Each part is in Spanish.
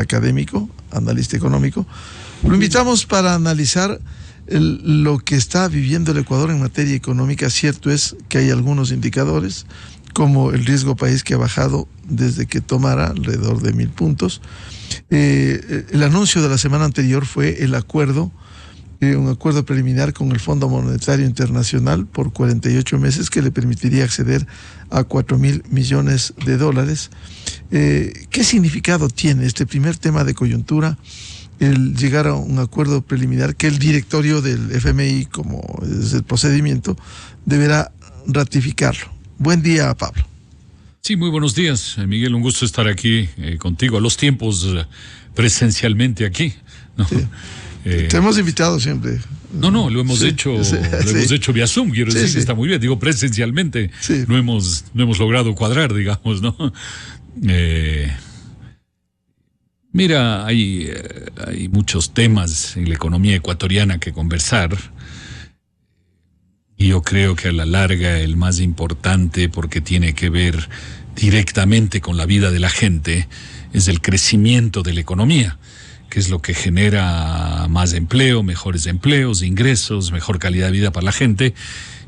académico, analista económico. Lo invitamos para analizar lo que está viviendo el Ecuador en materia económica. Cierto es que hay algunos indicadores, como el riesgo país, que ha bajado desde que tomara alrededor de 1000 puntos. El anuncio de la semana anterior fue el acuerdo, un acuerdo preliminar con el Fondo Monetario Internacional por 48 meses que le permitiría acceder a 4.000 millones de dólares. ¿Qué significado tiene este primer tema de coyuntura, el llegar a un acuerdo preliminar que el directorio del FMI, como es el procedimiento, deberá ratificarlo? Buen día, Pablo. Sí, muy buenos días, Miguel. Un gusto estar aquí contigo a los tiempos, presencialmente aquí, ¿no? Sí. Te hemos invitado siempre. No, lo hemos hecho vía Zoom, quiero decir que está muy bien. Digo, presencialmente no hemos logrado cuadrar, digamos, ¿no? Mira, hay muchos temas en la economía ecuatoriana que conversar. Y yo creo que a la larga el más importante, porque tiene que ver directamente con la vida de la gente, es el crecimiento de la economía, que es lo que genera más empleo, mejores empleos, ingresos, mejor calidad de vida para la gente.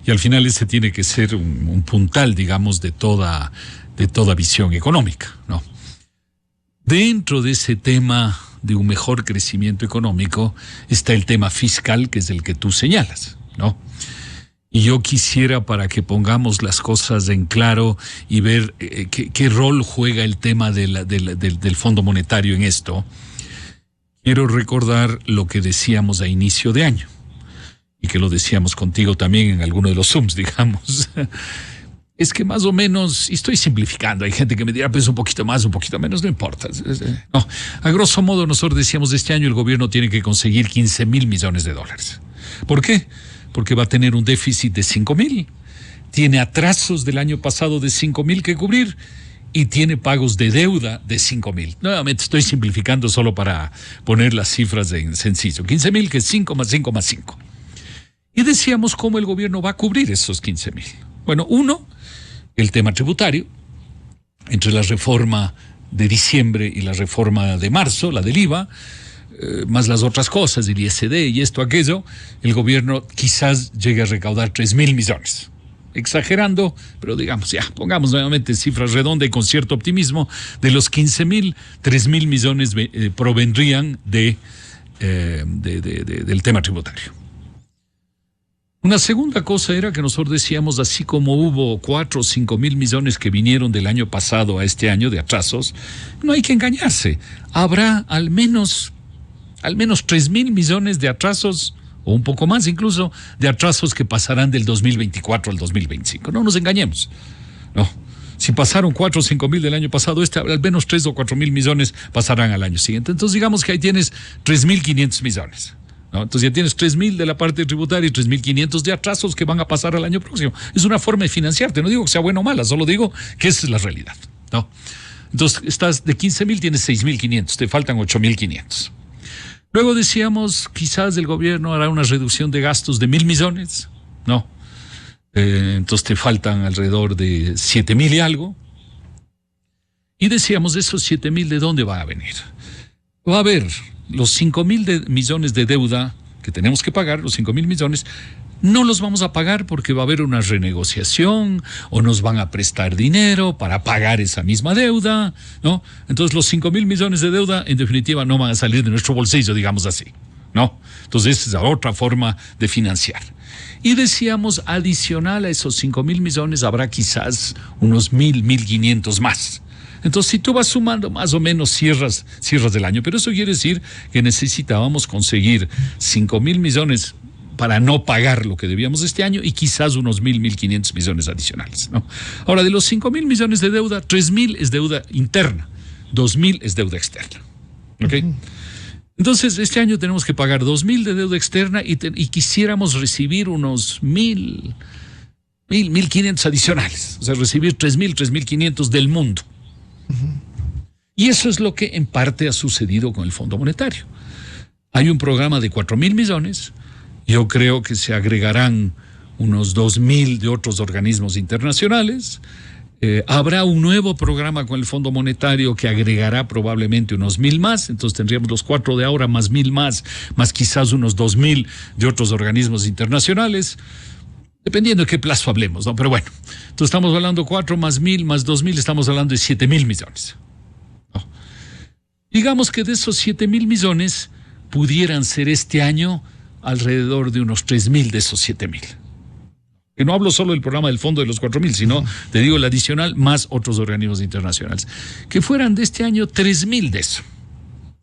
Y al final ese tiene que ser un puntal, digamos, de toda visión económica, ¿no? Dentro de ese tema de un mejor crecimiento económico está el tema fiscal, que es el que tú señalas, ¿no? Y yo quisiera, para que pongamos las cosas en claro y ver qué rol juega el tema del Fondo Monetario en esto, quiero recordar lo que decíamos a inicio de año, y que lo decíamos contigo también en alguno de los Zooms, digamos. Es que más o menos, y estoy simplificando, hay gente que me dirá, pues un poquito más, un poquito menos, no importa. No, a grosso modo nosotros decíamos, este año el gobierno tiene que conseguir 15.000 millones de dólares. ¿Por qué? Porque va a tener un déficit de 5.000, tiene atrasos del año pasado de 5.000 que cubrir y tiene pagos de deuda de 5.000. Nuevamente estoy simplificando solo para poner las cifras en sencillo. 15.000, que es 5 más 5 más 5. Y decíamos cómo el gobierno va a cubrir esos 15.000. Bueno, uno, el tema tributario, entre la reforma de diciembre y la reforma de marzo, la del IVA, más las otras cosas, el ISD y esto, aquello, el gobierno quizás llegue a recaudar 3.000 millones. Exagerando, pero digamos, ya, pongamos nuevamente cifras redondas y con cierto optimismo, de los 15.000, 3.000 millones provendrían del tema tributario. Una segunda cosa era que nosotros decíamos, así como hubo 4 o 5.000 millones que vinieron del año pasado a este año de atrasos, no hay que engañarse. Habrá al menos 3.000 millones de atrasos, o un poco más incluso, de atrasos que pasarán del 2024 al 2025. No nos engañemos. No. Si pasaron 4 o 5.000 del año pasado, al menos 3 o 4.000 millones pasarán al año siguiente. Entonces digamos que ahí tienes 3.500 millones. ¿No? Entonces ya tienes 3.000 de la parte tributaria y 3.500 de atrasos que van a pasar al año próximo. Es una forma de financiarte. No digo que sea buena o mala, solo digo que esa es la realidad, ¿no? Entonces estás de 15.000, tienes 6.500, te faltan 8.500. Luego decíamos, quizás el gobierno hará una reducción de gastos de 1.000 millones. No. Entonces te faltan alrededor de 7.000 y algo. Y decíamos, esos 7.000, ¿de dónde va a venir? Va a haber los 5.000 millones de deuda que tenemos que pagar, los 5.000 millones, no los vamos a pagar porque va a haber una renegociación o nos van a prestar dinero para pagar esa misma deuda, ¿no? Entonces los 5.000 millones de deuda en definitiva no van a salir de nuestro bolsillo, digamos así, ¿no? Entonces esa es otra forma de financiar. Y decíamos, adicional a esos 5.000 millones habrá quizás unos 1.500 más. Entonces, si tú vas sumando, más o menos cierras del año. Pero eso quiere decir que necesitábamos conseguir 5.000 millones para no pagar lo que debíamos este año y quizás unos 1.500 millones adicionales, ¿no? Ahora, de los 5.000 millones de deuda, 3.000 es deuda interna, 2.000 es deuda externa. ¿Ok? Entonces, este año tenemos que pagar 2.000 de deuda externa y quisiéramos recibir unos 1.500 adicionales. O sea, recibir 3.000, 3.500 del mundo. Y eso es lo que en parte ha sucedido con el Fondo Monetario. Hay un programa de 4.000 millones, yo creo que se agregarán unos 2.000 de otros organismos internacionales, Habrá un nuevo programa con el Fondo Monetario que agregará probablemente unos 1,000 más, entonces tendríamos los 4 de ahora más 1,000 más quizás unos 2,000 de otros organismos internacionales, dependiendo de qué plazo hablemos, ¿no? Pero bueno, entonces estamos hablando 4 más 1,000 más 2,000, estamos hablando de 7,000 millones. ¿No? Digamos que de esos 7,000 millones pudieran ser este año alrededor de unos 3,000 de esos 7,000. Que no hablo solo del programa del fondo de los 4,000, sino, te digo, el adicional más otros organismos internacionales. Que fueran de este año 3,000 de eso.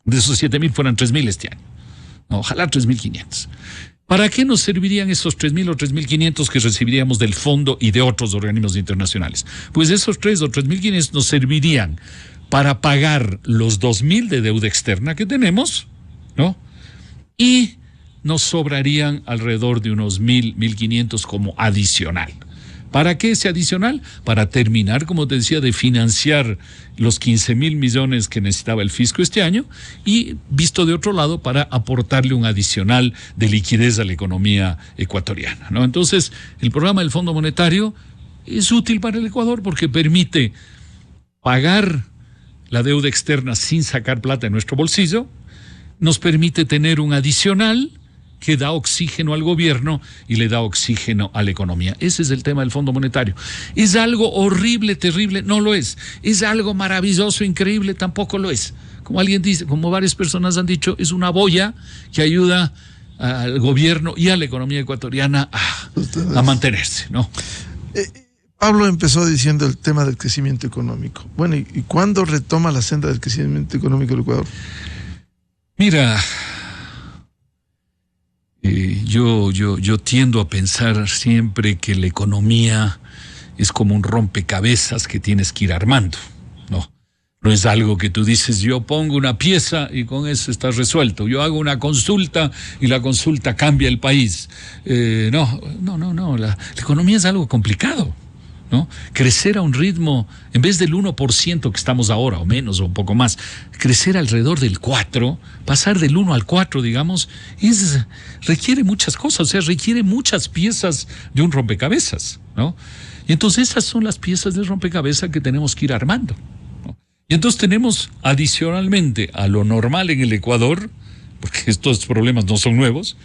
De esos 7,000 fueran 3,000 este año. No, ojalá 3,500. ¿Para qué nos servirían esos 3,000 o 3,500 que recibiríamos del fondo y de otros organismos internacionales? Pues esos 3 o 3,500 nos servirían para pagar los 2,000 de deuda externa que tenemos, ¿no? Y nos sobrarían alrededor de unos 1,000, 1,500 como adicional. ¿Para qué ese adicional? Para terminar, como te decía, de financiar los 15,000 millones que necesitaba el fisco este año y, visto de otro lado, para aportarle un adicional de liquidez a la economía ecuatoriana, ¿no? Entonces, el programa del Fondo Monetario es útil para el Ecuador porque permite pagar la deuda externa sin sacar plata de nuestro bolsillo, nos permite tener un adicional que da oxígeno al gobierno y le da oxígeno a la economía. Ese es el tema del Fondo Monetario. ¿Es algo horrible, terrible? No lo es. ¿Es algo maravilloso, increíble? Tampoco lo es. Como alguien dice, como varias personas han dicho, es una boya que ayuda al gobierno y a la economía ecuatoriana a mantenerse, ¿no? Pablo empezó diciendo el tema del crecimiento económico. Bueno, ¿y cuándo retoma la senda del crecimiento económico del Ecuador? Mira, yo tiendo a pensar siempre que la economía es como un rompecabezas que tienes que ir armando, ¿no? No es algo que tú dices, yo pongo una pieza y con eso está resuelto. Yo hago una consulta y la consulta cambia el país. No. La economía es algo complicado, ¿no? Crecer a un ritmo, en vez del 1% que estamos ahora, o menos, o un poco más, crecer alrededor del 4%, pasar del 1 al 4, digamos, requiere muchas cosas, o sea, requiere muchas piezas de un rompecabezas, ¿no? Y entonces esas son las piezas del rompecabezas que tenemos que ir armando, ¿no? Y entonces tenemos adicionalmente a lo normal en el Ecuador, porque estos problemas no son nuevos,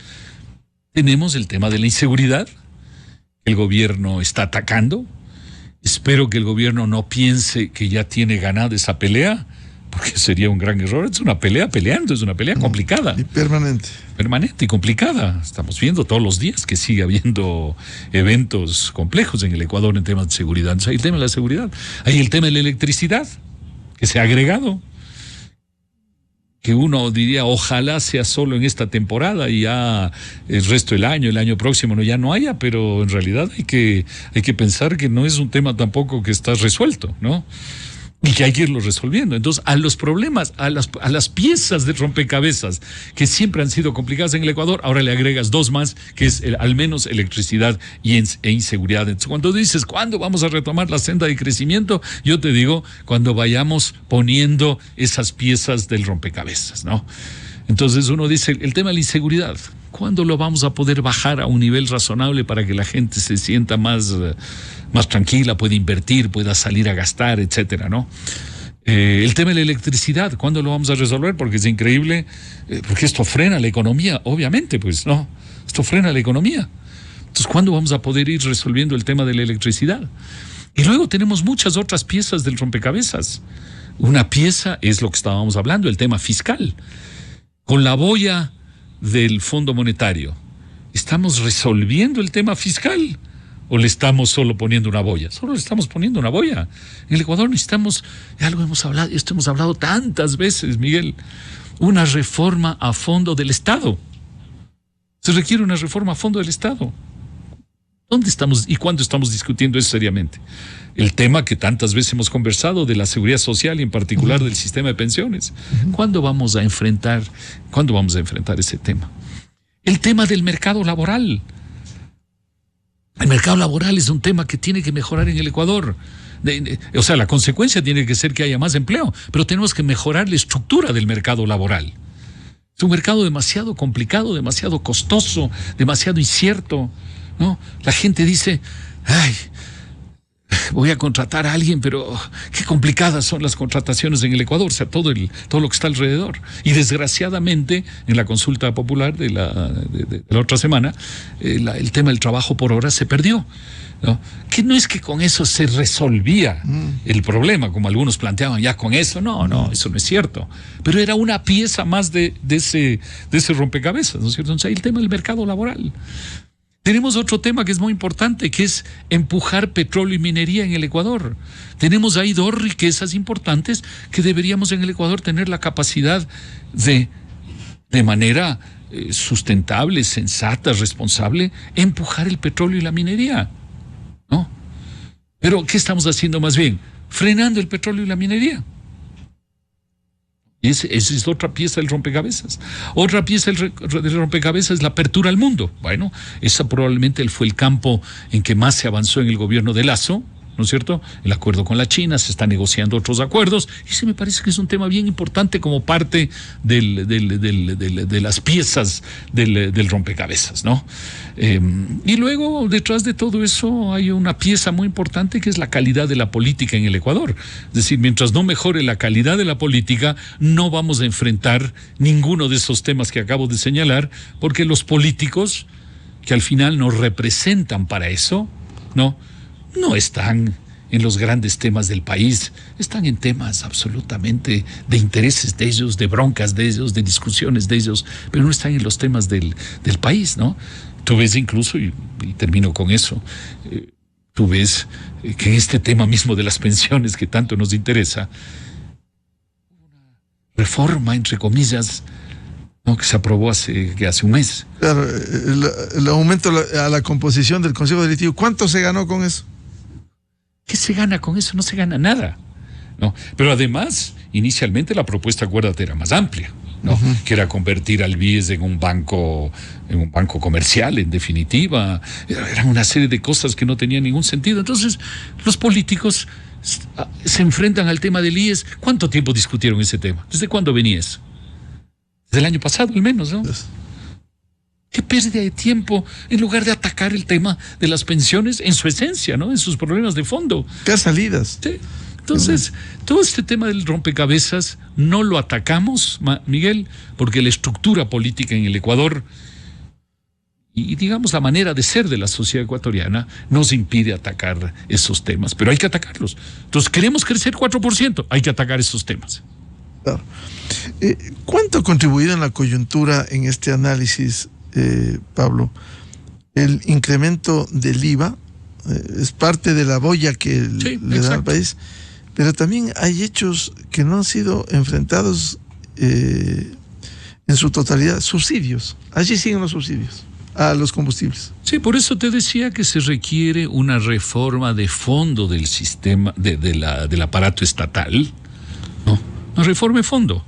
tenemos el tema de la inseguridad, el gobierno está atacando. Espero que el gobierno no piense que ya tiene ganada esa pelea, porque sería un gran error. Es una pelea peleando, es una pelea complicada. Y permanente. Permanente y complicada. Estamos viendo todos los días que sigue habiendo eventos complejos en el Ecuador en temas de seguridad. Entonces, hay el tema de la seguridad. Hay el tema de la electricidad, que se ha agregado. Que uno diría, ojalá sea solo en esta temporada y ya el resto del año, el año próximo ya no haya, pero en realidad hay que pensar que no es un tema tampoco que está resuelto, ¿no? Y que hay que irlo resolviendo. Entonces, a los problemas, a las piezas de rompecabezas que siempre han sido complicadas en el Ecuador, ahora le agregas 2 más, que es al menos electricidad e inseguridad. Entonces, cuando dices, ¿cuándo vamos a retomar la senda de crecimiento? Yo te digo, cuando vayamos poniendo esas piezas del rompecabezas, ¿no? Entonces uno dice, el tema de la inseguridad, ¿cuándo lo vamos a poder bajar a un nivel razonable para que la gente se sienta más tranquila, pueda invertir, pueda salir a gastar, etcétera, ¿no? El tema de la electricidad, ¿cuándo lo vamos a resolver? Porque es increíble, porque esto frena la economía, obviamente, pues, ¿no? Esto frena la economía. Entonces, ¿cuándo vamos a poder ir resolviendo el tema de la electricidad? Y luego tenemos muchas otras piezas del rompecabezas. Una pieza es lo que estábamos hablando, el tema fiscal. Con la boya del Fondo Monetario, ¿estamos resolviendo el tema fiscal o le estamos solo poniendo una boya? Solo le estamos poniendo una boya. En el Ecuador necesitamos, algo hemos hablado, esto hemos hablado tantas veces, Miguel, una reforma a fondo del Estado. Se requiere una reforma a fondo del Estado. ¿Dónde estamos y cuándo estamos discutiendo eso seriamente? El tema que tantas veces hemos conversado de la seguridad social y en particular del sistema de pensiones. ¿Cuándo vamos a enfrentar ese tema? El tema del mercado laboral. El mercado laboral es un tema que tiene que mejorar en el Ecuador. O sea, la consecuencia tiene que ser que haya más empleo, pero tenemos que mejorar la estructura del mercado laboral. Es un mercado demasiado complicado, demasiado costoso, demasiado incierto, ¿no? La gente dice, ay, voy a contratar a alguien, pero qué complicadas son las contrataciones en el Ecuador, o sea, todo lo que está alrededor. Y desgraciadamente, en la consulta popular de la otra semana, el tema del trabajo por hora se perdió, ¿no? Que no es que con eso se resolvía el problema, como algunos planteaban, ya con eso, no, eso no es cierto. Pero era una pieza más de ese rompecabezas, ¿no es cierto? Entonces, ahí el tema del mercado laboral. Tenemos otro tema que es muy importante, que es empujar petróleo y minería en el Ecuador. Tenemos ahí dos riquezas importantes que deberíamos en el Ecuador tener la capacidad de manera sustentable, sensata, responsable, empujar el petróleo y la minería, ¿no? Pero ¿qué estamos haciendo más bien? Frenando el petróleo y la minería. Y esa es otra pieza del rompecabezas. Otra pieza del rompecabezas es la apertura al mundo. Bueno, esa probablemente fue el campo en que más se avanzó en el gobierno de Lasso, ¿no es cierto? El acuerdo con la China, se están negociando otros acuerdos, y ese me parece que es un tema bien importante como parte de las piezas del rompecabezas, ¿no? Y luego, detrás de todo eso, hay una pieza muy importante que es la calidad de la política en el Ecuador. Es decir, mientras no mejore la calidad de la política, no vamos a enfrentar ninguno de esos temas que acabo de señalar, porque los políticos, que al final nos representan para eso, no están en los grandes temas del país, están en temas absolutamente de intereses de ellos, de broncas de ellos, de discusiones de ellos, pero no están en los temas del país, ¿no? Tú ves incluso, y termino con eso, tú ves que en este tema mismo de las pensiones que tanto nos interesa, una reforma, entre comillas, ¿no?, que se aprobó hace un mes. Claro, el aumento a la composición del Consejo Directivo, ¿cuánto se ganó con eso? ¿Qué se gana con eso? No se gana nada, ¿no? Pero además, inicialmente la propuesta, acuérdate, era más amplia, ¿no? Que era convertir al BIES en un banco comercial, en definitiva. Eran una serie de cosas que no tenían ningún sentido. Entonces, los políticos se enfrentan al tema del IES. ¿Cuánto tiempo discutieron ese tema? ¿Desde cuándo venía eso? Desde el año pasado, al menos, ¿no? Qué pérdida de tiempo, en lugar de atacar el tema de las pensiones en su esencia, ¿no? En sus problemas de fondo. ¿Qué salidas? Sí. Entonces, todo este tema del rompecabezas no lo atacamos, Miguel, porque la estructura política en el Ecuador y digamos la manera de ser de la sociedad ecuatoriana nos impide atacar esos temas, pero hay que atacarlos. Entonces, queremos crecer 4%, hay que atacar esos temas. Claro. ¿Cuánto ha contribuido en la coyuntura en este análisis, Pablo, el incremento del IVA? Es parte de la boya que le da al país, pero también hay hechos que no han sido enfrentados en su totalidad. Subsidios, allí siguen los subsidios a los combustibles. Sí, por eso te decía que se requiere una reforma de fondo del sistema, del aparato estatal, ¿no? Una reforma de fondo.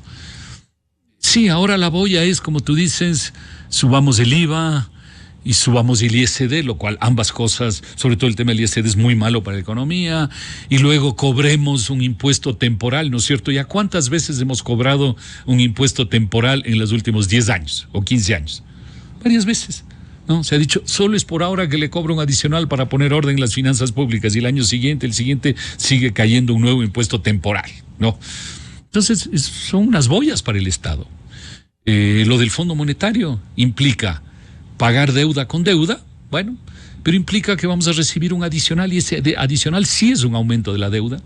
Sí, ahora la boya es, como tú dices, subamos el IVA y subamos el ISD, lo cual ambas cosas, sobre todo el tema del ISD, es muy malo para la economía, y luego cobremos un impuesto temporal, ¿no es cierto? ¿Ya cuántas veces hemos cobrado un impuesto temporal en los últimos 10 años o 15 años? Varias veces, ¿no? Se ha dicho, solo es por ahora que le cobro un adicional para poner orden en las finanzas públicas, y el siguiente sigue cayendo un nuevo impuesto temporal, ¿no? Entonces, son unas boyas para el Estado. Lo del Fondo Monetario implica pagar deuda con deuda, bueno, pero implica que vamos a recibir un adicional, y ese adicional sí es un aumento de la deuda.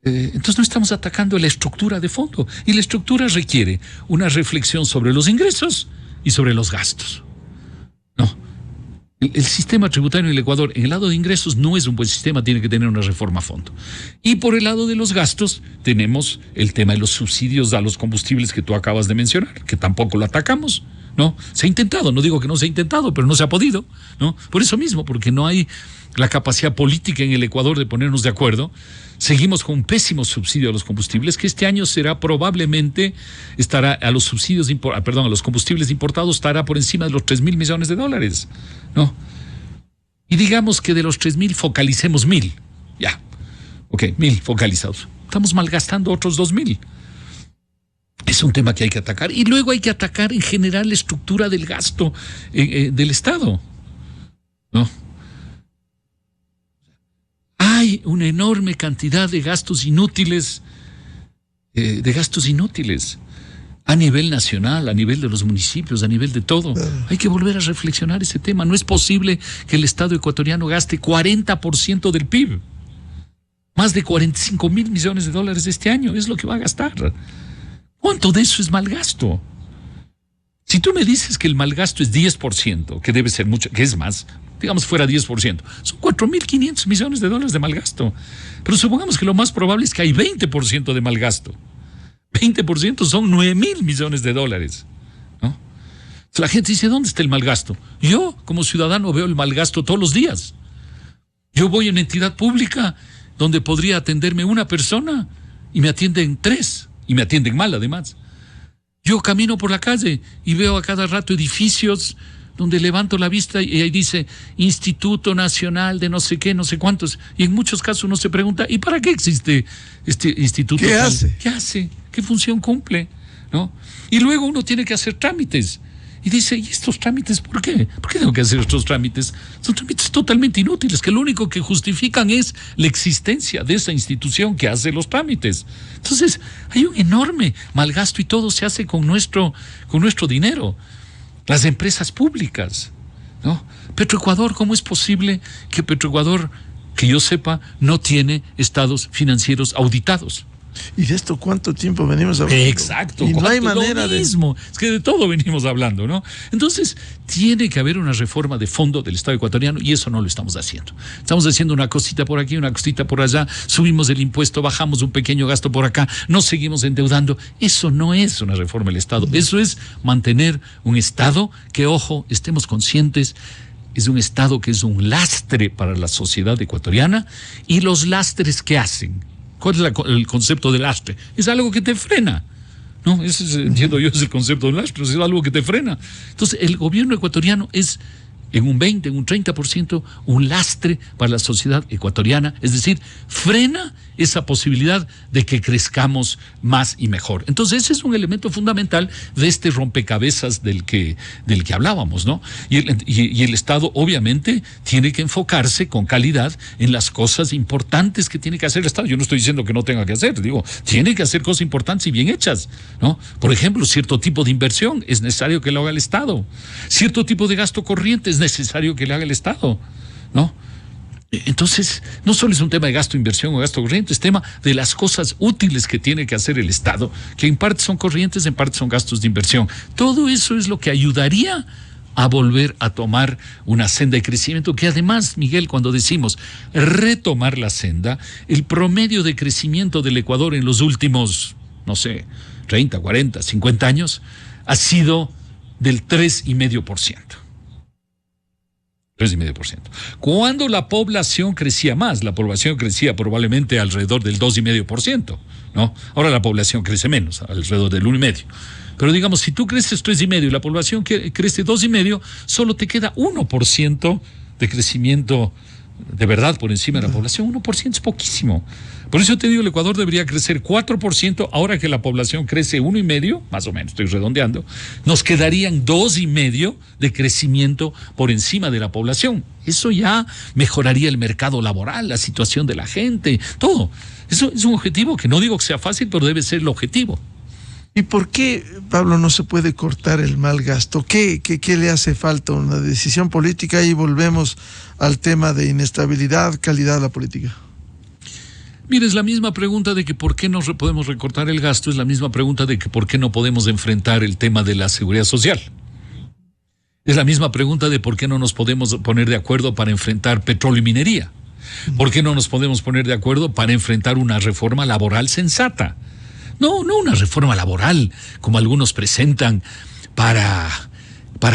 Entonces no estamos atacando la estructura de fondo, y la estructura requiere una reflexión sobre los ingresos y sobre los gastos, ¿no? El sistema tributario en el Ecuador, en el lado de ingresos, no es un buen sistema, tiene que tener una reforma a fondo. Y por el lado de los gastos, tenemos el tema de los subsidios a los combustibles que tú acabas de mencionar, que tampoco lo atacamos, ¿no? Se ha intentado, no digo que no se ha intentado, pero no se ha podido, ¿no? Por eso mismo, porque no hay la capacidad política en el Ecuador de ponernos de acuerdo. Seguimos con un pésimo subsidio a los combustibles, que este año estará a los combustibles importados, estará por encima de los 3.000 millones de dólares, ¿no? Y digamos que de los 3.000 focalicemos 1.000, ya, ok, 1.000 focalizados. Estamos malgastando otros 2.000. Es un tema que hay que atacar, y luego hay que atacar en general la estructura del gasto del Estado, ¿no? una enorme cantidad de gastos inútiles, a nivel nacional, a nivel de los municipios, a nivel de todo. Hay que volver a reflexionar ese tema. No es posible que el Estado ecuatoriano gaste 40% del PIB. Más de 45 mil millones de dólares este año es lo que va a gastar. ¿Cuánto de eso es mal gasto? Si tú me dices que el mal gasto es 10%, que debe ser mucho, que es más, digamos fuera 10%, son 4.500 millones de dólares de mal gasto. Pero supongamos que lo más probable es que hay 20% de mal gasto. 20% son 9.000 millones de dólares, ¿no? La gente dice, ¿dónde está el mal gasto? Yo, como ciudadano, veo el mal gasto todos los días. Yo voy a una entidad pública donde podría atenderme una persona y me atienden 3, y me atienden mal además. Yo camino por la calle y veo a cada rato edificios donde levanto la vista y ahí dice Instituto Nacional de no sé qué, no sé cuántos, y en muchos casos uno se pregunta, ¿y para qué existe este instituto? ¿Qué hace? ¿Qué hace? ¿Qué función cumple? ¿No? Y luego uno tiene que hacer trámites. Y dice, ¿y estos trámites por qué? ¿Por qué tengo que hacer estos trámites? Son trámites totalmente inútiles, que lo único que justifican es la existencia de esa institución que hace los trámites. Entonces, hay un enorme malgasto y todo se hace con nuestro dinero. Las empresas públicas, ¿no? Petroecuador, ¿cómo es posible que Petroecuador, que yo sepa, no tiene estados financieros auditados? ¿Y de esto cuánto tiempo venimos hablando? Exacto. Y no hay manera de... Es que de todo venimos hablando, ¿no? Entonces, tiene que haber una reforma de fondo del Estado ecuatoriano y eso no lo estamos haciendo. Estamos haciendo una cosita por aquí, una cosita por allá, subimos el impuesto, bajamos un pequeño gasto por acá, nos seguimos endeudando. Eso no es una reforma del Estado. Eso es mantener un Estado que, ojo, estemos conscientes, es un Estado que es un lastre para la sociedad ecuatoriana y los lastres que hacen. ¿Cuál es el concepto del lastre? Es algo que te frena, ¿no? Ese es, entiendo yo, es el concepto del lastre, es algo que te frena. Entonces, el gobierno ecuatoriano es en un 20, en un 30%, un lastre para la sociedad ecuatoriana, es decir, frena esa posibilidad de que crezcamos más y mejor. Entonces, ese es un elemento fundamental de este rompecabezas del que hablábamos, ¿no? Y el Estado, obviamente, tiene que enfocarse con calidad en las cosas importantes que tiene que hacer el Estado. Yo no estoy diciendo que no tenga que hacer, digo, tiene que hacer cosas importantes y bien hechas, ¿no? Por ejemplo, cierto tipo de inversión es necesario que lo haga el Estado. Cierto tipo de gasto corriente es necesario que lo haga el Estado, ¿no? Entonces, no solo es un tema de gasto, inversión o gasto corriente, es tema de las cosas útiles que tiene que hacer el Estado, que en parte son corrientes, en parte son gastos de inversión. Todo eso es lo que ayudaría a volver a tomar una senda de crecimiento, que además, Miguel, cuando decimos retomar la senda, el promedio de crecimiento del Ecuador en los últimos, no sé, 30, 40, 50 años, ha sido del 3,5%. 3,5%. Cuando la población crecía más, la población crecía probablemente alrededor del 2,5%, ¿no? Ahora la población crece menos, alrededor del 1,5%. Pero digamos, si tú creces 3,5% y la población crece 2,5%, solo te queda 1% de crecimiento de verdad por encima de la población. 1% es poquísimo. Por eso te digo, el Ecuador debería crecer 4%, ahora que la población crece 1,5%, más o menos, estoy redondeando, nos quedarían 2,5% de crecimiento por encima de la población. Eso ya mejoraría el mercado laboral, la situación de la gente, todo. Eso es un objetivo que no digo que sea fácil, pero debe ser el objetivo. ¿Y por qué, Pablo, no se puede cortar el mal gasto? ¿Qué le hace falta? ¿Una decisión política? Y volvemos al tema de inestabilidad, calidad de la política. Mire, es la misma pregunta de que por qué no podemos recortar el gasto, es la misma pregunta de que por qué no podemos enfrentar el tema de la seguridad social. Es la misma pregunta de por qué no nos podemos poner de acuerdo para enfrentar petróleo y minería. ¿Por qué no nos podemos poner de acuerdo para enfrentar una reforma laboral sensata? No una reforma laboral como algunos presentan para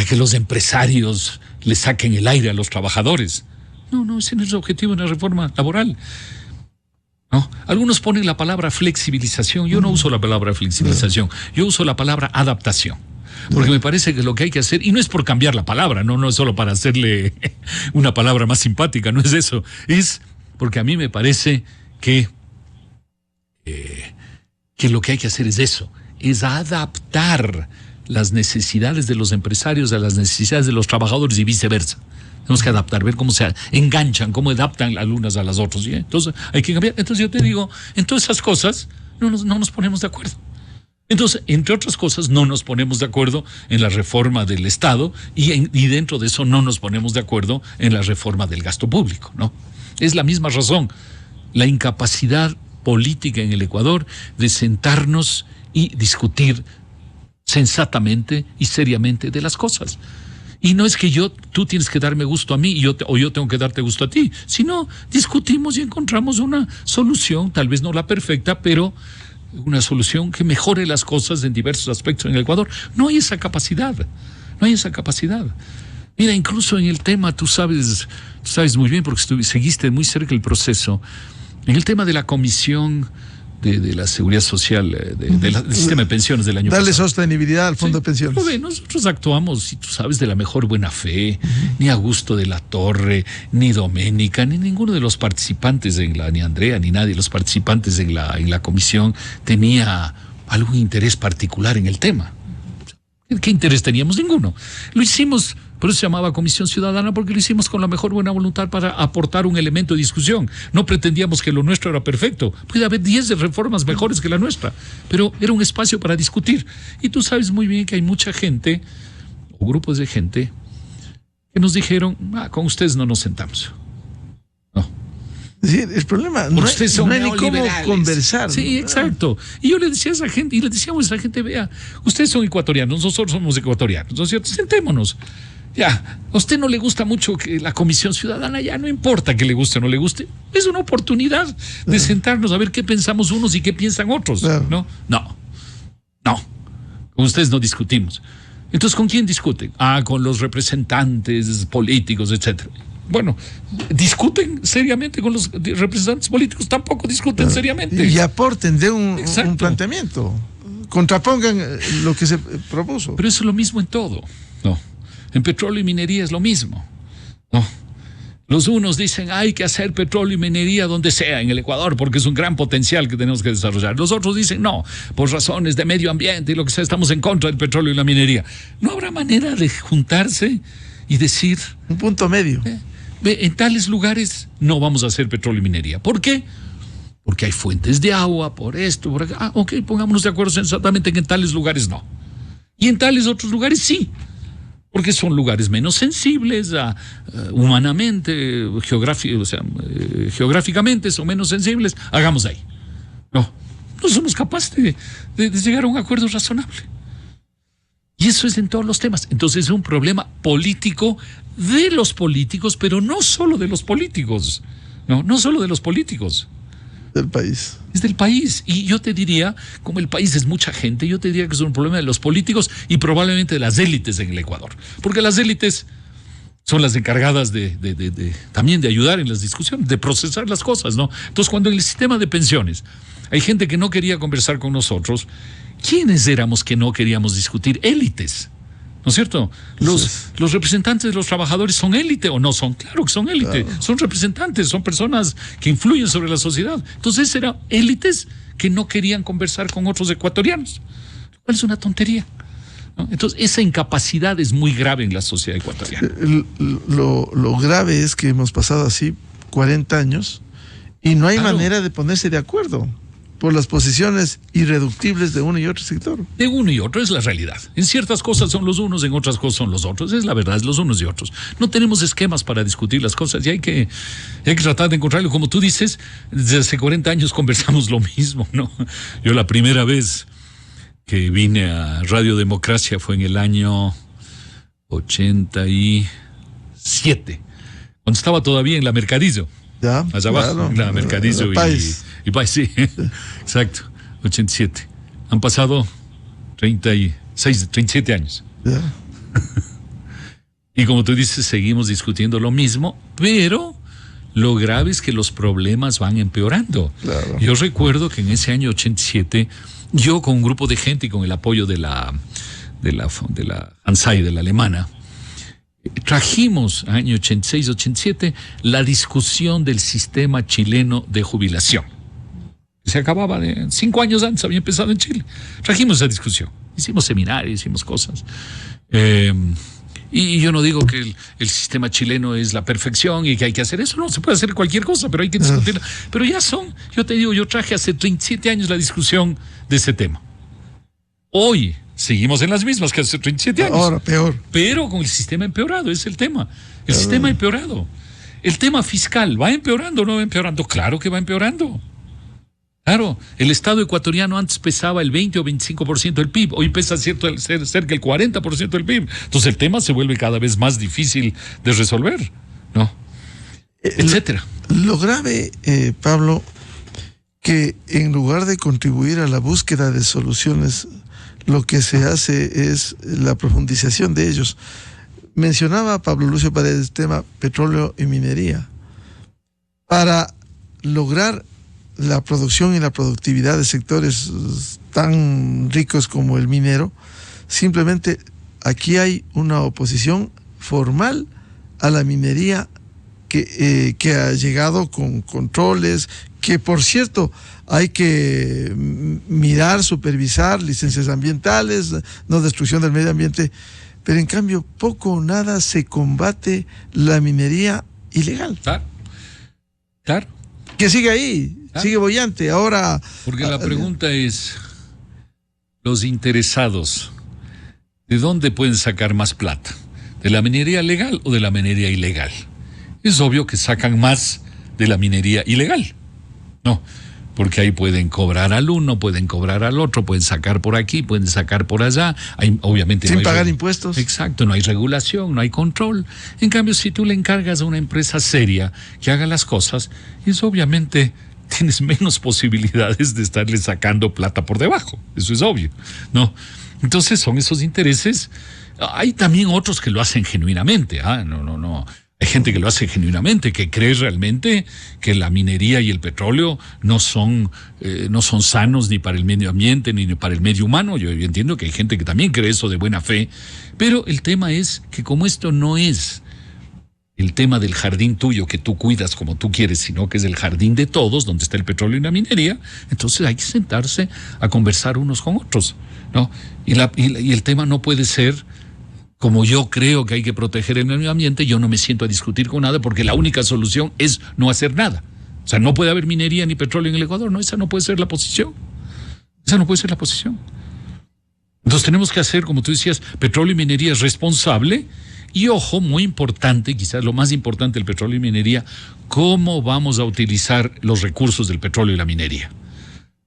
que los empresarios le saquen el aire a los trabajadores. No, ese no es el objetivo de una reforma laboral. ¿No? Algunos ponen la palabra flexibilización. Yo no uso la palabra flexibilización, yo uso la palabra adaptación. Porque me parece que lo que hay que hacer, y no es por cambiar la palabra, no es solo para hacerle una palabra más simpática, no es eso, es porque a mí me parece que lo que hay que hacer es eso, es adaptar las necesidades de los empresarios a las necesidades de los trabajadores y viceversa. Tenemos que adaptar, ver cómo se enganchan, cómo adaptan las unas a las otras. ¿Sí? Entonces hay que cambiar. Entonces yo te digo, en todas esas cosas no nos ponemos de acuerdo. Entonces, entre otras cosas, no nos ponemos de acuerdo en la reforma del Estado y dentro de eso no nos ponemos de acuerdo en la reforma del gasto público, ¿no? Es la misma razón, la incapacidad política en el Ecuador de sentarnos y discutir sensatamente y seriamente de las cosas. Y no es que tú tienes que darme gusto a mí o yo tengo que darte gusto a ti, sino discutimos y encontramos una solución, tal vez no la perfecta, pero una solución que mejore las cosas en diversos aspectos en el Ecuador. No hay esa capacidad, no hay esa capacidad. Mira, incluso en el tema, tú sabes muy bien porque seguiste muy cerca el proceso, en el tema de la comisión de la seguridad social, del sistema de pensiones del año pasado. Darle sostenibilidad al fondo de pensiones. Ve, nosotros actuamos, si tú sabes, de la mejor buena fe, ni Augusto de la Torre, ni Doménica, ni ninguno de los participantes ni Andrea, ni nadie de los participantes en la comisión tenía algún interés particular en el tema. ¿Qué interés teníamos? Ninguno. Lo hicimos, por eso se llamaba Comisión Ciudadana, porque lo hicimos con la mejor buena voluntad para aportar un elemento de discusión. No pretendíamos que lo nuestro era perfecto. Puede haber 10 reformas mejores que la nuestra, pero era un espacio para discutir. Y tú sabes muy bien que hay mucha gente, o grupos de gente, que nos dijeron, con ustedes no nos sentamos. Es decir, el problema no hay ni cómo conversar. Sí, exacto. Y yo le decía a esa gente, y le decíamos a esa gente, vea, ustedes son ecuatorianos, nosotros somos ecuatorianos, ¿no es cierto? Sentémonos. Ya, a usted no le gusta mucho que la Comisión Ciudadana, ya no importa que le guste o no le guste, es una oportunidad de sentarnos a ver qué pensamos unos y qué piensan otros. ¿No? Con ustedes no discutimos. Entonces, ¿con quién discuten? Con los representantes políticos, etcétera. Bueno, discuten seriamente con los representantes políticos, tampoco discuten seriamente. Y aporten de un planteamiento, contrapongan lo que se propuso. Pero eso es lo mismo en todo, ¿no? En petróleo y minería es lo mismo, ¿no? Los unos dicen hay que hacer petróleo y minería donde sea, en el Ecuador, porque es un gran potencial que tenemos que desarrollar. Los otros dicen no, por razones de medio ambiente y lo que sea, estamos en contra del petróleo y la minería. ¿No habrá manera de juntarse y decir un punto medio? En tales lugares no vamos a hacer petróleo y minería. ¿Por qué? Porque hay fuentes de agua, por esto, por acá. Ok, pongámonos de acuerdo sensatamente que en tales lugares no. Y en tales otros lugares sí. Porque son lugares menos sensibles humanamente, geográficamente son menos sensibles. Hagamos ahí. No somos capaces de llegar a un acuerdo razonable. Y eso es en todos los temas. Entonces es un problema político de los políticos, pero no solo de los políticos. No solo de los políticos. Del país. Es del país. Y yo te diría, como el país es mucha gente, yo te diría que es un problema de los políticos y probablemente de las élites en el Ecuador. Porque las élites son las encargadas también de ayudar en las discusiones, de procesar las cosas, ¿no? Entonces, cuando en el sistema de pensiones hay gente que no quería conversar con nosotros, ¿quiénes éramos que no queríamos discutir? Élites. ¿No es cierto? Los representantes de los trabajadores son élite o no son. Claro que son élite. Claro. Son representantes, son personas que influyen sobre la sociedad. Entonces eran élites que no querían conversar con otros ecuatorianos. Lo cual es una tontería, ¿no? Entonces esa incapacidad es muy grave en la sociedad ecuatoriana. Lo grave es que hemos pasado así 40 años y no hay manera de ponerse de acuerdo por las posiciones irreductibles de uno y otro sector. De uno y otro es la realidad. En ciertas cosas son los unos, en otras cosas son los otros. Es la verdad, es los unos y otros. No tenemos esquemas para discutir las cosas y hay que tratar de encontrarlo. Como tú dices, desde hace 40 años conversamos lo mismo, ¿no? Yo la primera vez que vine a Radio Democracia fue en el año 87, cuando estaba todavía en la Mercadillo. Ya, allá abajo, en la Mercadillo y País, sí, exacto, 87. Han pasado 37 años. Ya. Y como tú dices, seguimos discutiendo lo mismo, pero lo grave es que los problemas van empeorando. Claro. Yo recuerdo que en ese año 87, yo con un grupo de gente y con el apoyo de la ANSAI, de la alemana, trajimos, año 86-87, la discusión del sistema chileno de jubilación. Se acababa 5 años antes, había empezado en Chile. Trajimos esa discusión. Hicimos seminarios, hicimos cosas. Y yo no digo que el sistema chileno es la perfección y que hay que hacer eso, no, se puede hacer cualquier cosa, pero hay que discutir. Pero ya yo te digo, yo traje hace 37 años la discusión de ese tema. Hoy seguimos en las mismas que hace 37 años. Ahora peor. Pero con el sistema empeorado, es el tema. El sistema empeorado. El tema fiscal, ¿va empeorando o no va empeorando? Claro que va empeorando. Claro, el Estado ecuatoriano antes pesaba el 20 o 25% del PIB, hoy pesa cerca del 40% del PIB. Entonces el tema se vuelve cada vez más difícil de resolver, ¿no? Etcétera. Lo grave, Pablo, que en lugar de contribuir a la búsqueda de soluciones, lo que se hace es la profundización de ellos. Mencionaba Pablo Lucio Paredes el tema petróleo y minería. Para lograr la producción y la productividad de sectores tan ricos como el minero, simplemente aquí hay una oposición formal a la minería que ha llegado con controles, que por cierto hay que mirar, supervisar, licencias ambientales, no destrucción del medio ambiente, pero en cambio poco o nada se combate la minería ilegal. Claro. Que sigue ahí. Sigue boyante, ahora... Porque la pregunta es, los interesados, ¿de dónde pueden sacar más plata? ¿De la minería legal o de la minería ilegal? Es obvio que sacan más de la minería ilegal, ¿no? Porque ahí pueden cobrar al uno, pueden cobrar al otro, pueden sacar por aquí, pueden sacar por allá. Obviamente sin pagar impuestos. Exacto, no hay regulación, no hay control. En cambio, si tú le encargas a una empresa seria que haga las cosas, es obviamente... tienes menos posibilidades de estarle sacando plata por debajo, eso es obvio, ¿no? Entonces son esos intereses. Hay también otros que lo hacen genuinamente, no. Hay gente que lo hace genuinamente, que cree realmente que la minería y el petróleo no son sanos ni para el medio ambiente ni para el medio humano. Yo entiendo que hay gente que también cree eso de buena fe, pero el tema es que como esto no es el tema del jardín tuyo que tú cuidas como tú quieres, sino que es el jardín de todos, donde está el petróleo y la minería, entonces hay que sentarse a conversar unos con otros, ¿no? Y el tema no puede ser, como yo creo que hay que proteger el medio ambiente, yo no me siento a discutir con nada, porque la única solución es no hacer nada. O sea, no puede haber minería ni petróleo en el Ecuador, no, esa no puede ser la posición. Esa no puede ser la posición. Entonces tenemos que hacer, como tú decías, petróleo y minería responsable. Y ojo, muy importante, quizás lo más importante del petróleo y minería, cómo vamos a utilizar los recursos del petróleo y la minería.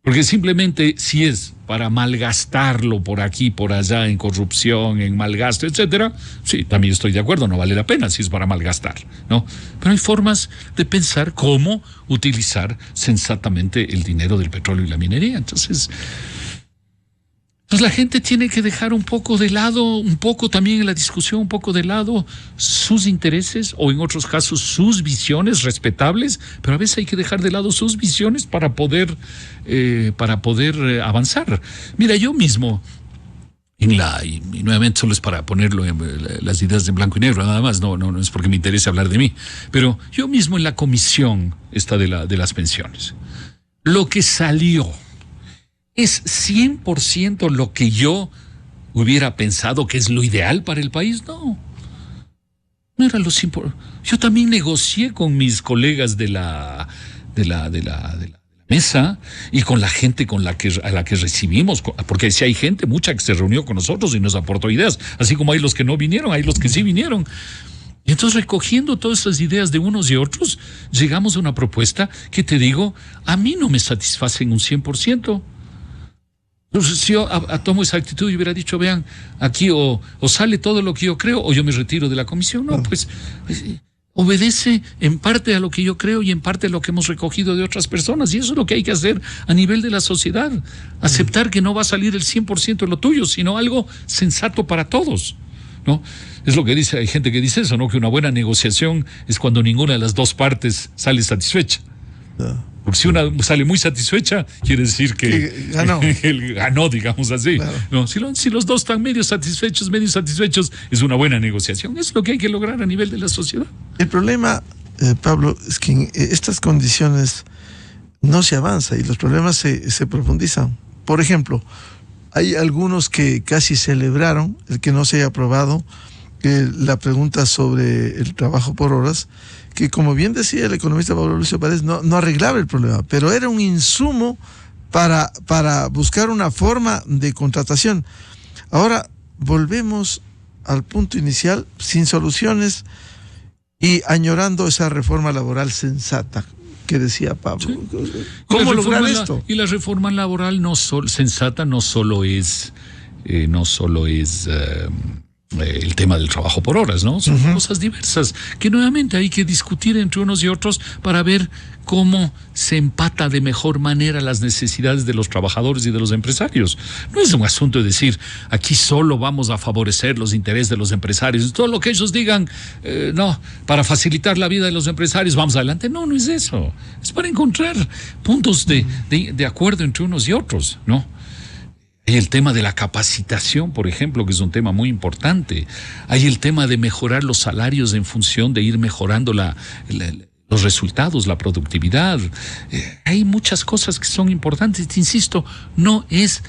Porque simplemente si es para malgastarlo por aquí, por allá, en corrupción, en malgasto, etcétera, sí, también estoy de acuerdo, no vale la pena si es para malgastar, ¿no? Pero hay formas de pensar cómo utilizar sensatamente el dinero del petróleo y la minería. Entonces la gente tiene que dejar un poco de lado, un poco también en la discusión, un poco de lado sus intereses o en otros casos sus visiones respetables, pero a veces hay que dejar de lado sus visiones para poder avanzar. Mira, yo mismo, y nuevamente solo es para ponerlo en las ideas en blanco y negro, nada más, no es porque me interese hablar de mí, pero yo mismo en la comisión esta de las pensiones, lo que salió ¿es 100% lo que yo hubiera pensado que es lo ideal para el país? No era lo simple. Yo también negocié con mis colegas de la mesa y con la gente a la que recibimos, porque si hay gente mucha que se reunió con nosotros y nos aportó ideas, así como hay los que no vinieron, hay los que sí vinieron. Y entonces, recogiendo todas esas ideas de unos y otros, llegamos a una propuesta que, te digo, a mí no me satisface en un 100%. Entonces, si yo tomo esa actitud y hubiera dicho, vean, aquí o sale todo lo que yo creo o yo me retiro de la comisión, no, pues obedece en parte a lo que yo creo y en parte a lo que hemos recogido de otras personas, y eso es lo que hay que hacer a nivel de la sociedad, aceptar que no va a salir el 100% de lo tuyo, sino algo sensato para todos, ¿no? Es lo que dice, hay gente que dice eso, ¿no? Que una buena negociación es cuando ninguna de las dos partes sale satisfecha. Porque si una sale muy satisfecha, quiere decir que ganó, digamos así. Claro. No, si los dos están medio satisfechos, es una buena negociación. Es lo que hay que lograr a nivel de la sociedad. El problema, Pablo, es que en estas condiciones no se avanza y los problemas se profundizan. Por ejemplo, hay algunos que casi celebraron el que no se haya aprobado la pregunta sobre el trabajo por horas, que como bien decía el economista Pablo Lucio Párez, no arreglaba el problema, pero era un insumo para buscar una forma de contratación. Ahora volvemos al punto inicial, sin soluciones y añorando esa reforma laboral sensata que decía Pablo. Sí. ¿Cómo lograr esto? Y la reforma laboral sensata no solo es el tema del trabajo por horas, ¿no? Son cosas diversas que nuevamente hay que discutir entre unos y otros para ver cómo se empata de mejor manera las necesidades de los trabajadores y de los empresarios. No es un asunto de decir, aquí solo vamos a favorecer los intereses de los empresarios, todo lo que ellos digan, no, para facilitar la vida de los empresarios, vamos adelante. No es eso. Es para encontrar puntos de acuerdo entre unos y otros, ¿no? Hay el tema de la capacitación, por ejemplo, que es un tema muy importante. Hay el tema de mejorar los salarios en función de ir mejorando los resultados, la productividad. Hay muchas cosas que son importantes. Te insisto, no es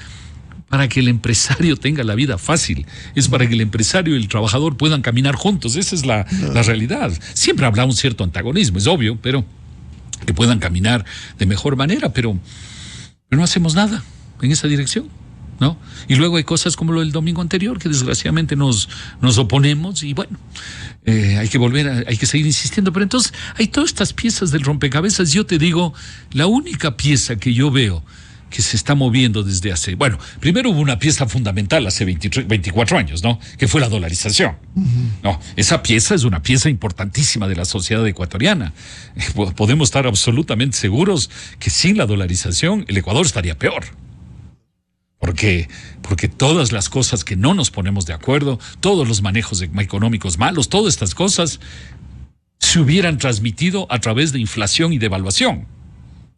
para que el empresario tenga la vida fácil, es para que el empresario y el trabajador puedan caminar juntos. Esa es la realidad. Siempre habrá un cierto antagonismo, es obvio, pero que puedan caminar de mejor manera, pero no hacemos nada en esa dirección, ¿no? Y luego hay cosas como lo del domingo anterior que desgraciadamente nos oponemos y bueno, hay que seguir insistiendo, pero entonces hay todas estas piezas del rompecabezas. Yo te digo, la única pieza que yo veo que se está moviendo desde hace, bueno, primero hubo una pieza fundamental hace 24 años, ¿no? Que fue la dolarización. No, esa pieza es una pieza importantísima de la sociedad ecuatoriana. Podemos estar absolutamente seguros que sin la dolarización el Ecuador estaría peor. Porque todas las cosas que no nos ponemos de acuerdo, todos los manejos económicos malos, todas estas cosas se hubieran transmitido a través de inflación y devaluación,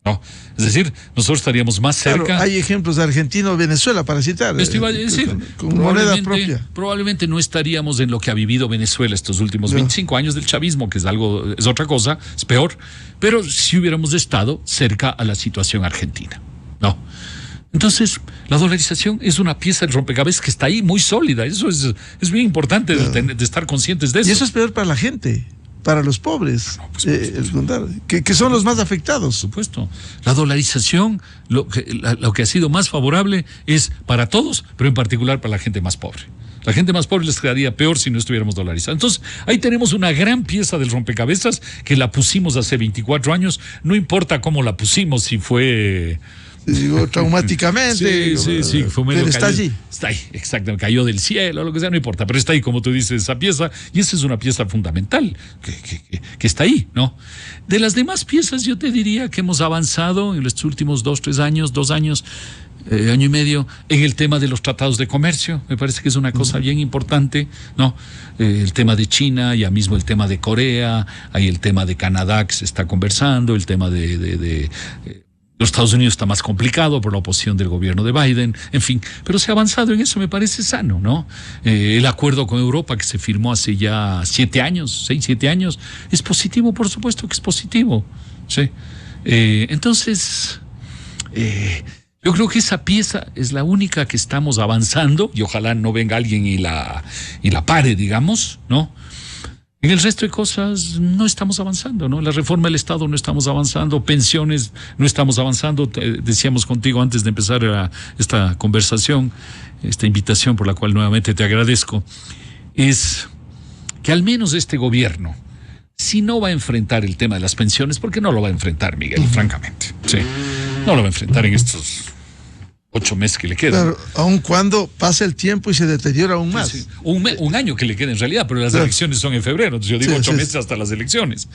¿no? Es decir, nosotros estaríamos más cerca. Claro, hay ejemplos de Argentina o Venezuela para citar. Esto iba a decir, con moneda propia. Probablemente no estaríamos en lo que ha vivido Venezuela estos últimos 25 años del chavismo, que es otra cosa, es peor, pero si hubiéramos estado cerca a la situación argentina, ¿no? Entonces, la dolarización es una pieza del rompecabezas que está ahí muy sólida. Eso es bien importante de estar conscientes de eso. Y eso es peor para la gente, para los pobres, que son los más afectados. Por supuesto. La dolarización, lo que ha sido más favorable es para todos, pero en particular para la gente más pobre. La gente más pobre les quedaría peor si no estuviéramos dolarizados. Entonces, ahí tenemos una gran pieza del rompecabezas que la pusimos hace 24 años. No importa cómo la pusimos, si fue... Digo, traumáticamente. Sí, fue pero está allí. Está ahí, exactamente, cayó del cielo, lo que sea, no importa, pero está ahí, como tú dices, esa pieza, y esa es una pieza fundamental, que está ahí, ¿no? De las demás piezas, yo te diría que hemos avanzado en los últimos 2 años, año y medio, en el tema de los tratados de comercio. Me parece que es una cosa bien importante, ¿no? El tema de China, ya mismo el tema de Corea, hay el tema de Canadá que se está conversando, el tema de los Estados Unidos está más complicado por la oposición del gobierno de Biden, en fin, pero se ha avanzado en eso, me parece sano, ¿no? El acuerdo con Europa que se firmó hace ya 7 años, es positivo, por supuesto que es positivo, ¿sí? Entonces, yo creo que esa pieza es la única que estamos avanzando y ojalá no venga alguien y la pare, digamos, ¿no? En el resto de cosas no estamos avanzando, ¿no? La reforma del Estado no estamos avanzando, pensiones no estamos avanzando. Decíamos contigo antes de empezar esta conversación, esta invitación por la cual nuevamente te agradezco, es que al menos este gobierno, si no va a enfrentar el tema de las pensiones, porque no lo va a enfrentar, Miguel, francamente, sí, no lo va a enfrentar en estos 8 meses que le quedan. Claro, aun cuando pasa el tiempo y se deteriora aún más. Sí. Un año que le queda en realidad, pero las elecciones son en febrero, entonces yo digo 8 meses hasta las elecciones.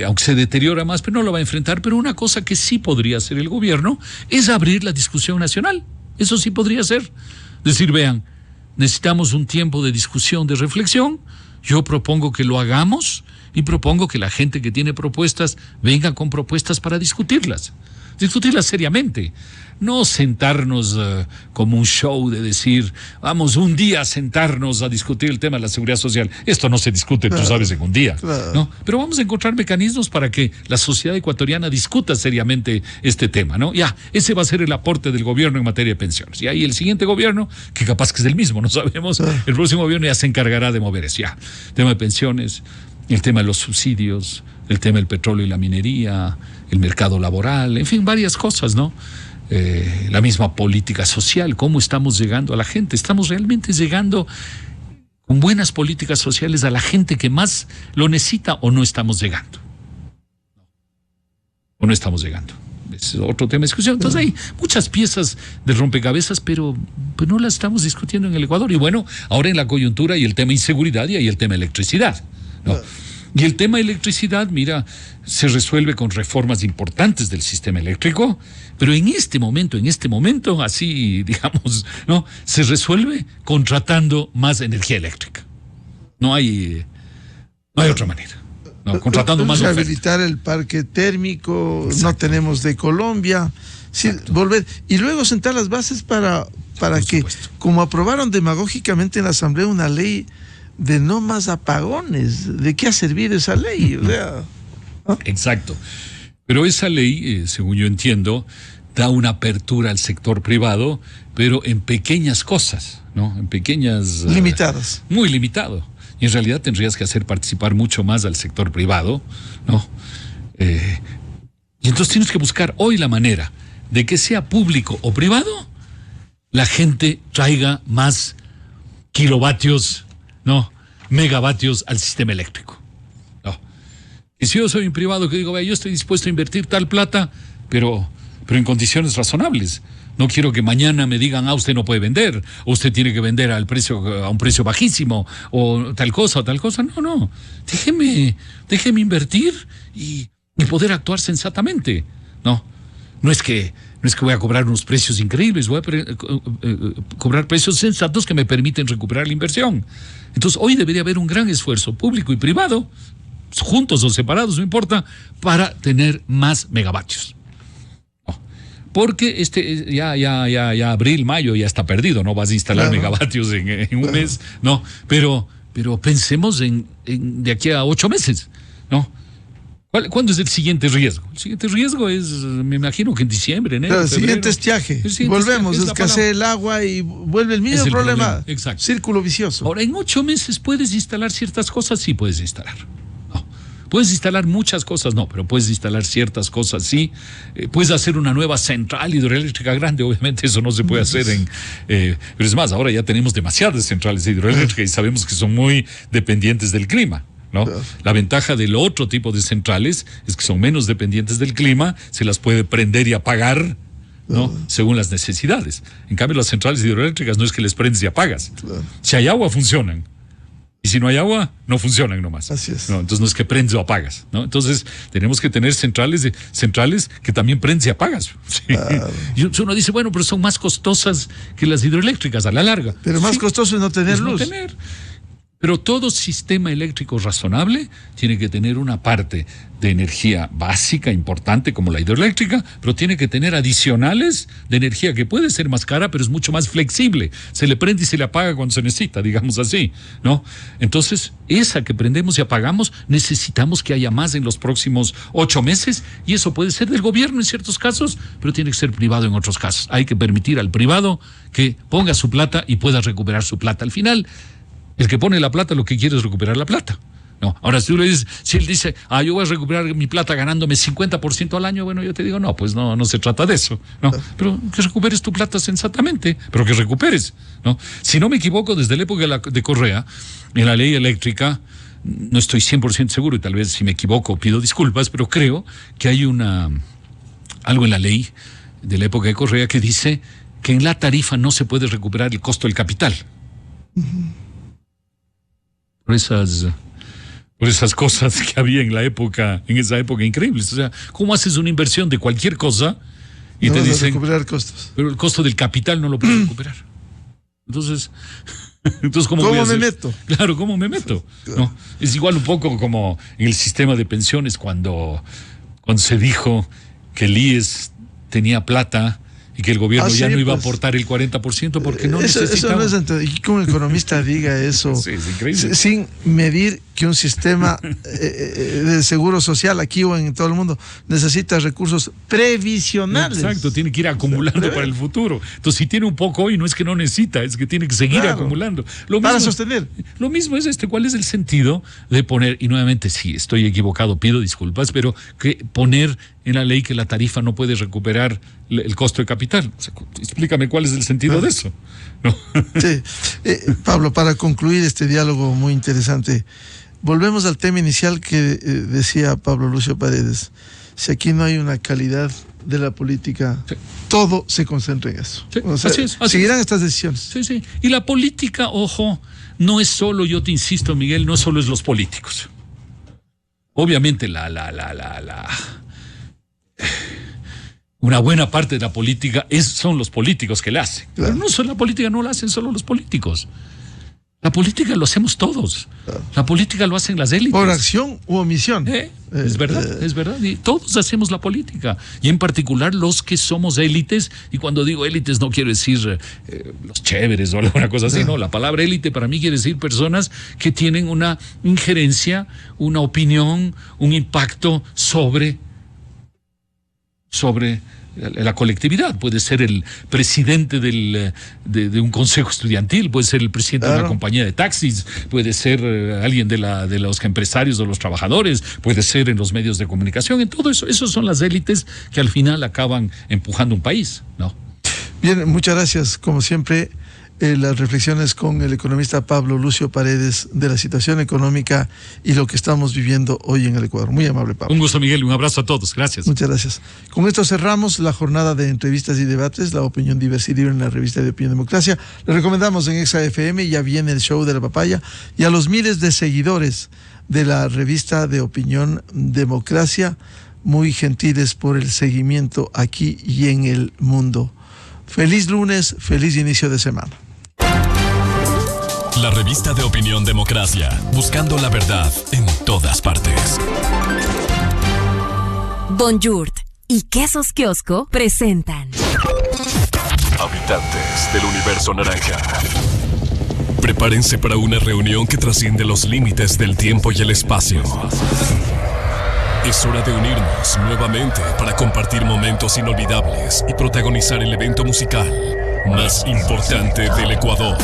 Aunque se deteriora más, pero no lo va a enfrentar. Pero una cosa que sí podría hacer el gobierno es abrir la discusión nacional. Eso sí podría ser. Decir, vean, necesitamos un tiempo de discusión, de reflexión. Yo propongo que lo hagamos y propongo que la gente que tiene propuestas venga con propuestas para discutirlas seriamente. no sentarnos como un show de decir, vamos un día a sentarnos a discutir el tema de la seguridad social. Esto no se discute, tú sabes, en un día, ¿no? Pero vamos a encontrar mecanismos para que la sociedad ecuatoriana discuta seriamente este tema, ¿no? Ya, ese va a ser el aporte del gobierno en materia de pensiones. Y ahí el siguiente gobierno, que capaz que es el mismo, no sabemos, el próximo gobierno ya se encargará de mover eso. Ya, tema de pensiones, el tema de los subsidios, el tema del petróleo y la minería, el mercado laboral, en fin, varias cosas, ¿no? La misma política social, cómo estamos llegando a la gente. ¿Estamos realmente llegando con buenas políticas sociales a la gente que más lo necesita o no estamos llegando? ¿O no estamos llegando? Es otro tema de discusión. Entonces hay muchas piezas de rompecabezas, pero no las estamos discutiendo en el Ecuador. Y bueno, ahora en la coyuntura hay el tema inseguridad y hay el tema electricidad, ¿no? Y el tema electricidad, mira, se resuelve con reformas importantes del sistema eléctrico, pero en este momento, así, digamos, ¿no? Se resuelve contratando más energía eléctrica. No hay otra manera. No, contratando más rehabilitar el parque térmico. Exacto. No tenemos de Colombia. Sí, volver y luego sentar las bases para que, como aprobaron demagógicamente en la Asamblea una ley de no más apagones, ¿de qué ha servido esa ley? O sea, ¿no? Exacto. Pero esa ley, según yo entiendo, da una apertura al sector privado, pero en pequeñas cosas, ¿no? En pequeñas... limitadas. Muy limitado. Y en realidad tendrías que hacer participar mucho más al sector privado, ¿no? Y entonces tienes que buscar hoy la manera de que sea público o privado, la gente traiga más kilovatios, ¿no? Megavatios al sistema eléctrico, ¿no? Y si yo soy un privado que digo, vea, yo estoy dispuesto a invertir tal plata, pero en condiciones razonables. No quiero que mañana me digan, usted no puede vender, o usted tiene que vender a un precio bajísimo, o tal cosa. No. Déjeme invertir y poder actuar sensatamente, ¿no? No es que voy a cobrar unos precios increíbles, voy a cobrar precios sensatos que me permiten recuperar la inversión. Entonces, hoy debería haber un gran esfuerzo público y privado, juntos o separados, no importa, para tener más megavatios. Porque ya abril, mayo ya está perdido, no vas a instalar megavatios en un mes, no, pero pensemos de aquí a 8 meses, ¿no? ¿Cuándo es el siguiente riesgo? El siguiente riesgo es, me imagino que en diciembre, enero, el siguiente estiaje. Volvemos, escasea el agua y vuelve el mismo problema. Exacto. Círculo vicioso. Ahora, en 8 meses puedes instalar ciertas cosas, sí puedes instalar. Puedes instalar muchas cosas, no, pero puedes instalar ciertas cosas, sí. Puedes hacer una nueva central hidroeléctrica grande, obviamente eso no se puede hacer pero es más, ahora ya tenemos demasiadas centrales hidroeléctricas y sabemos que son muy dependientes del clima, ¿no? La ventaja del otro tipo de centrales es que son menos dependientes del clima, se las puede prender y apagar, ¿no? Según las necesidades. En cambio, las centrales hidroeléctricas no es que les prendes y apagas. Si hay agua, funcionan. Y si no hay agua, no funcionan nomás. Así es. No, entonces no es que prendes o apagas, ¿no? Entonces tenemos que tener centrales que también prendes y apagas. ¿Sí? Y uno dice, bueno, pero son más costosas que las hidroeléctricas a la larga. Pero más costoso es no tener luz. No tener. Pero todo sistema eléctrico razonable tiene que tener una parte de energía básica, importante, como la hidroeléctrica, pero tiene que tener adicionales de energía que puede ser más cara, pero es mucho más flexible. Se le prende y se le apaga cuando se necesita, digamos así, ¿no? Entonces, esa que prendemos y apagamos, necesitamos que haya más en los próximos 8 meses, y eso puede ser del gobierno en ciertos casos, pero tiene que ser privado en otros casos. Hay que permitir al privado que ponga su plata y pueda recuperar su plata. Al final, el que pone la plata lo que quiere es recuperar la plata. No. Ahora, si tú le dices, si él dice, yo voy a recuperar mi plata ganándome 50% al año, bueno, yo te digo, no, pues no se trata de eso, ¿no? Pero que recuperes tu plata sensatamente, pero que recuperes, ¿no? Si no me equivoco, desde la época de Correa, en la ley eléctrica, no estoy 100% seguro, y tal vez si me equivoco pido disculpas, pero creo que hay algo en la ley de la época de Correa que dice que en la tarifa no se puede recuperar el costo del capital. Por esas cosas que había en esa época increíbles. O sea, ¿cómo haces una inversión de cualquier cosa y no te dicen recuperar costos? Pero el costo del capital no lo puedes recuperar. Entonces ¿cómo me meto? Claro, ¿cómo me meto? ¿No? Es igual un poco como en el sistema de pensiones cuando se dijo que el IES tenía plata y que el gobierno ya no iba a pues, aportar el 40% porque no eso necesitaba. no es y que un economista diga eso Sí, es increíble. sin medir que un sistema de seguro social aquí o en todo el mundo necesita recursos previsionales. Exacto, tiene que ir acumulando para el futuro. Entonces, si tiene un poco hoy, no es que no necesita, es que tiene que seguir acumulando. Para sostener. Lo mismo es ¿cuál es el sentido de poner, y nuevamente, si estoy equivocado, pido disculpas, pero que poner en la ley que la tarifa no puede recuperar el costo de capital? O sea, explícame cuál es el sentido de eso. ¿No? Sí. Pablo, para concluir este diálogo muy interesante, volvemos al tema inicial que decía Pablo Lucio Paredes. Si aquí no hay una calidad de la política, sí, todo se concentra en eso. Sí, o sea, así es. Seguirán estas decisiones. Sí, sí. Y la política, ojo, no es solo, yo te insisto, Miguel, no solo es los políticos. Obviamente una buena parte de la política son los políticos que la hacen. Claro. Pero no solo la política, no la hacen solo los políticos. La política lo hacemos todos. Claro. La política lo hacen las élites. Por acción u omisión. Es verdad, es verdad. Y todos hacemos la política. Y en particular los que somos élites. Y cuando digo élites no quiero decir los chéveres o alguna cosa así. No, la palabra élite para mí quiere decir personas que tienen una injerencia, una opinión, un impacto sobre la colectividad. Puede ser el presidente de un consejo estudiantil, puede ser el presidente de una compañía de taxis, puede ser alguien de los empresarios o los trabajadores, puede ser en los medios de comunicación. En todo eso, esos son las élites que al final acaban empujando un país, ¿no? Bien, muchas gracias, como siempre. Las reflexiones con el economista Pablo Lucio Paredes de la situación económica y lo que estamos viviendo hoy en el Ecuador. Muy amable, Pablo. Un gusto, Miguel, un abrazo a todos. Gracias. Muchas gracias. Con esto cerramos la jornada de entrevistas y debates, la opinión diversa y libre en la revista de Opinión Democracia. Le recomendamos en Exa FM, ya viene el show de la papaya, y a los miles de seguidores de la revista de Opinión Democracia, muy gentiles por el seguimiento aquí y en el mundo. Feliz lunes, feliz inicio de semana. La revista de Opinión Democracia, buscando la verdad en todas partes. Bonjour y Quesos Kiosco presentan Habitantes del Universo Naranja. Prepárense para una reunión que trasciende los límites del tiempo y el espacio. Es hora de unirnos nuevamente para compartir momentos inolvidables y protagonizar el evento musical más importante del Ecuador.